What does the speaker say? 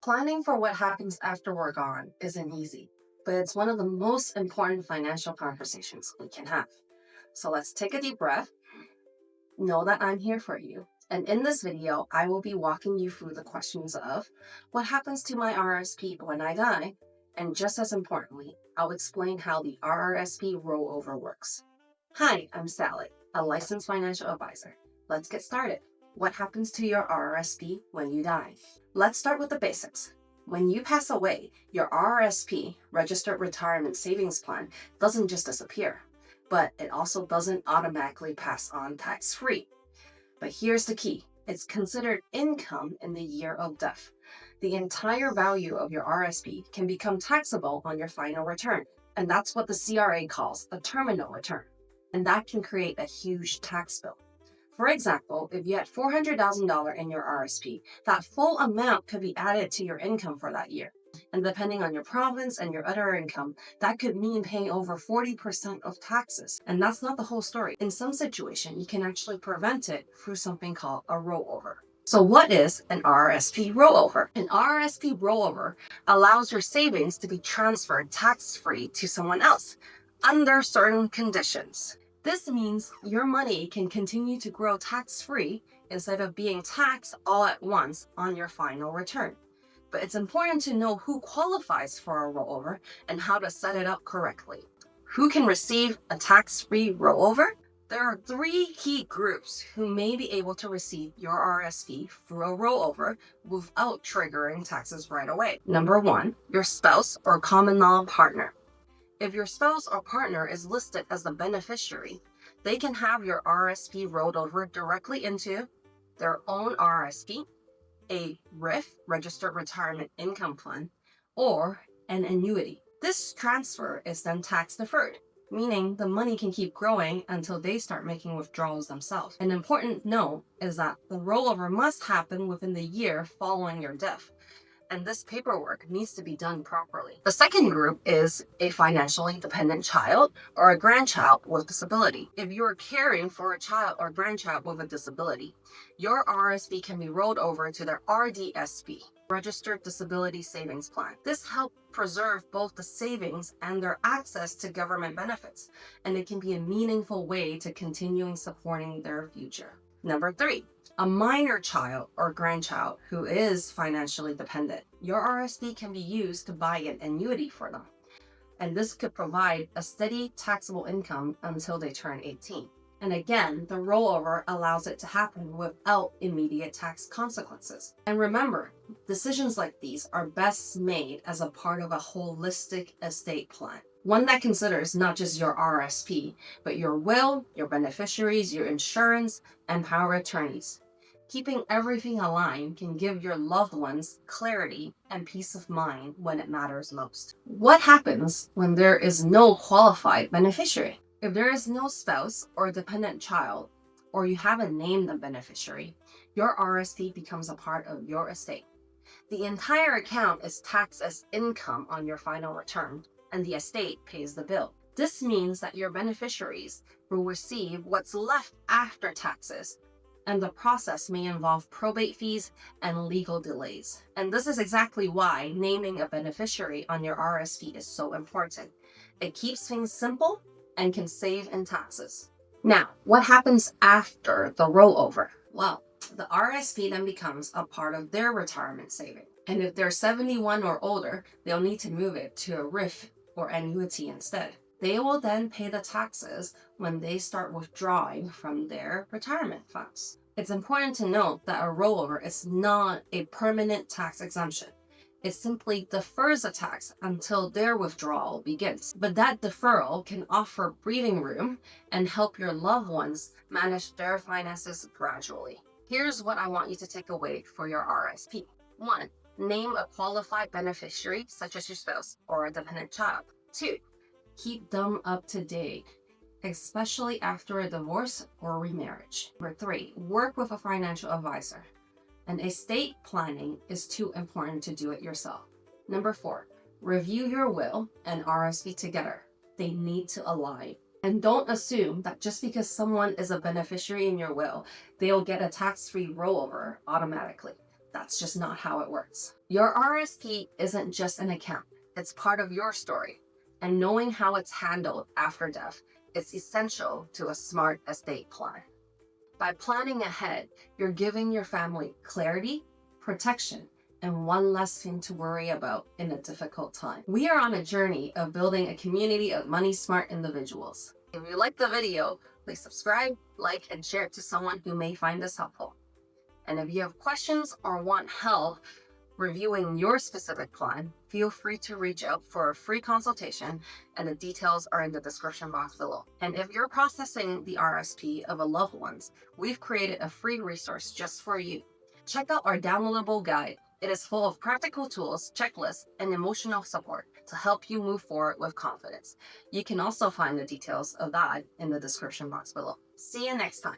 Planning for what happens after we're gone isn't easy, but it's one of the most important financial conversations we can have. So let's take a deep breath, know that I'm here for you. And in this video, I will be walking you through the questions of what happens to my RRSP when I die, and just as importantly, I'll explain how the RRSP rollover works. Hi, I'm Sally, a licensed financial advisor. Let's get started. What happens to your RRSP when you die? Let's start with the basics. When you pass away, your RRSP, Registered Retirement Savings Plan, doesn't just disappear, but it also doesn't automatically pass on tax-free. But here's the key. It's considered income in the year of death. The entire value of your RSP can become taxable on your final return, and that's what the CRA calls a terminal return. And that can create a huge tax bill. For example, if you had $400,000 in your RSP, that full amount could be added to your income for that year. And depending on your province and your other income, that could mean paying over 40% of taxes. And that's not the whole story. In some situations, you can actually prevent it through something called a rollover. So what is an RRSP rollover? An RRSP rollover allows your savings to be transferred tax-free to someone else under certain conditions. This means your money can continue to grow tax-free instead of being taxed all at once on your final return. But it's important to know who qualifies for a rollover and how to set it up correctly. Who can receive a tax-free rollover? There are three key groups who may be able to receive your RSP through a rollover without triggering taxes right away. Number one, your spouse or common law partner. If your spouse or partner is listed as the beneficiary, they can have your RSP rolled over directly into their own RSP, a RIF, Registered Retirement Income Plan, or an annuity. This transfer is then tax deferred, meaning the money can keep growing until they start making withdrawals themselves. An important note is that the rollover must happen within the year following your death, and this paperwork needs to be done properly. The second group is a financially dependent child or a grandchild with disability. If you are caring for a child or grandchild with a disability, your RSP can be rolled over to their RDSP, Registered Disability Savings Plan. This helps preserve both the savings and their access to government benefits, and it can be a meaningful way to continuing supporting their future. Number three, a minor child or grandchild who is financially dependent. Your RSP can be used to buy an annuity for them, and this could provide a steady taxable income until they turn 18. And again, the rollover allows it to happen without immediate tax consequences. And remember, decisions like these are best made as a part of a holistic estate plan. One that considers not just your RSP, but your will, your beneficiaries, your insurance, and power of attorneys. Keeping everything aligned can give your loved ones clarity and peace of mind when it matters most. What happens when there is no qualified beneficiary? If there is no spouse or dependent child, or you haven't named the beneficiary, your RSP becomes a part of your estate. The entire account is taxed as income on your final return, and the estate pays the bill. This means that your beneficiaries will receive what's left after taxes, and the process may involve probate fees and legal delays. And this is exactly why naming a beneficiary on your RSP is so important. It keeps things simple and can save in taxes. Now, what happens after the rollover? Well, the RSP then becomes a part of their retirement saving. And if they're 71 or older, they'll need to move it to a RIF or annuity instead. They will then pay the taxes when they start withdrawing from their retirement funds. It's important to note that a rollover is not a permanent tax exemption. It simply defers the tax until their withdrawal begins. But that deferral can offer breathing room and help your loved ones manage their finances gradually. Here's what I want you to take away for your RSP. 1. Name a qualified beneficiary, such as your spouse or a dependent child. 2. Keep them up to date, especially after a divorce or remarriage. Number 3. Work with a financial advisor. And estate planning is too important to do it yourself. Number 4, review your will and RSP together. They need to align. And don't assume that just because someone is a beneficiary in your will, they'll get a tax-free rollover automatically. That's just not how it works. Your RRSP isn't just an account, it's part of your story. And knowing how it's handled after death is essential to a smart estate plan. By planning ahead, you're giving your family clarity, protection, and one less thing to worry about in a difficult time. We are on a journey of building a community of money smart individuals. If you like the video, please subscribe, like, and share it to someone who may find this helpful. And if you have questions or want help reviewing your specific plan, feel free to reach out for a free consultation, and the details are in the description box below. And if you're processing the RSP of a loved one's, we've created a free resource just for you. Check out our downloadable guide. It is full of practical tools, checklists, and emotional support to help you move forward with confidence. You can also find the details of that in the description box below. See you next time.